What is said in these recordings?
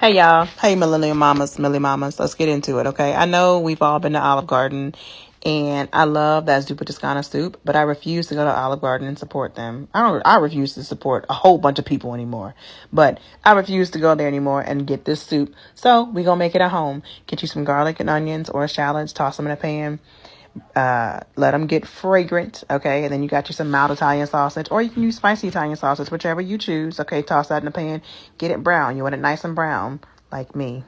Hey y'all. Hey millennial mamas, millie mamas. Let's get into it, okay? I know we've all been to Olive Garden and I love that Zuppa Toscana Soup, but I refuse to go to Olive Garden and support them. I refuse to support a whole bunch of people anymore. But I refuse to go there anymore and get this soup. So we gonna make it at home. Get you some garlic and onions or shallots, toss them in a pan. Let them get fragrant, okay? And then you got you some mild Italian sausage, or you can use spicy Italian sausage, whichever you choose. Okay, toss that in the pan. Get it brown. You want it nice and brown, like me.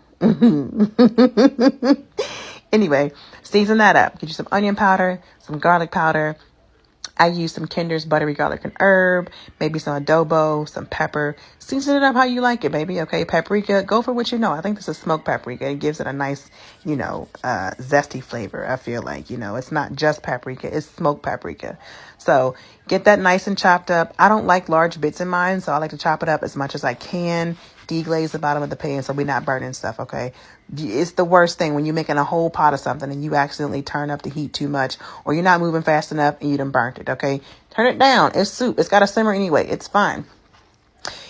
Anyway, season that up. Get you some onion powder, some garlic powder. I use some Kinder's buttery garlic and herb, maybe some adobo, some pepper. Season it up how you like it, baby. Okay, paprika, go for what you know. I think this is smoked paprika. It gives it a nice, zesty flavor. I feel like, it's not just paprika, it's smoked paprika. So get that nice and chopped up. I don't like large bits in mine, so I like to chop it up as much as I can. Deglaze the bottom of the pan so we're not burning stuff, okay? It's the worst thing when you're making a whole pot of something and you accidentally turn up the heat too much, or you're not moving fast enough and you done burnt it, okay? Turn it down. It's soup. It's got to simmer anyway. It's fine.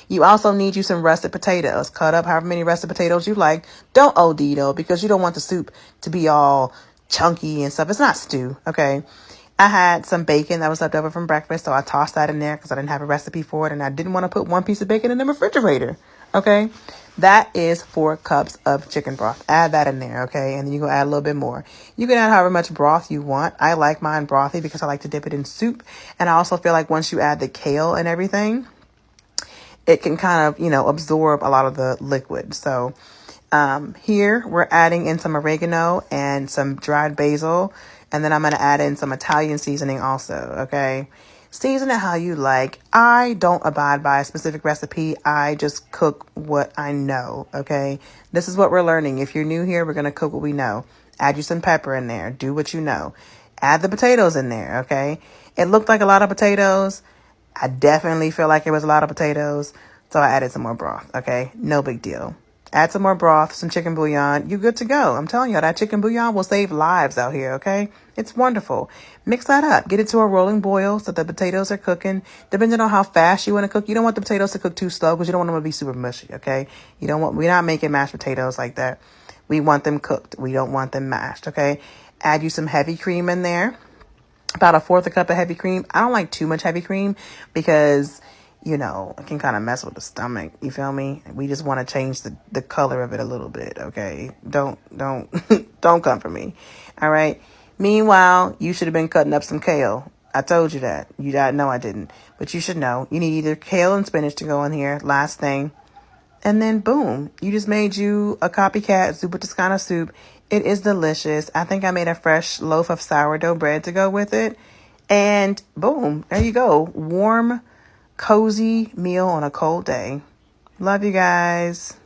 You also need you some russet potatoes. Cut up however many russet potatoes you like. Don't OD though, because you don't want the soup to be all chunky and stuff. It's not stew, okay? I had some bacon that was left over from breakfast, so I tossed that in there because I didn't have a recipe for it, and I didn't want to put one piece of bacon in the refrigerator, okay? That is 4 cups of chicken broth. Add that in there, okay? And then you go add a little bit more. You can add however much broth you want. I like mine brothy because I like to dip it in soup, and I also feel like once you add the kale and everything, it can kind of, absorb a lot of the liquid. So here we're adding in some oregano and some dried basil. And then I'm going to add in some Italian seasoning also, okay? Season it how you like. I don't abide by a specific recipe. I just cook what I know, okay? This is what we're learning. If you're new here, we're going to cook what we know. Add you some pepper in there. Do what you know. Add the potatoes in there, okay? It looked like a lot of potatoes. I definitely feel like it was a lot of potatoes. So I added some more broth, okay? No big deal. Add some more broth, some chicken bouillon. You're good to go. I'm telling you, that chicken bouillon will save lives out here, okay? It's wonderful. Mix that up. Get it to a rolling boil so the potatoes are cooking. Depending on how fast you want to cook. You don't want the potatoes to cook too slow because you don't want them to be super mushy, okay? We're not making mashed potatoes like that. We want them cooked. We don't want them mashed, okay? Add you some heavy cream in there. About 1/4 cup of heavy cream. I don't like too much heavy cream because it can kind of mess with the stomach. You feel me? We just want to change the color of it a little bit, okay? Don't don't come for me. All right? Meanwhile, you should have been cutting up some kale. I told you that. No, I didn't. But you should know. You need either kale and spinach to go in here. Last thing. And then boom, you just made you a copycat Zuppa Toscana soup. It is delicious. I think I made a fresh loaf of sourdough bread to go with it. And boom, there you go. Warm, cozy meal on a cold day. Love you guys.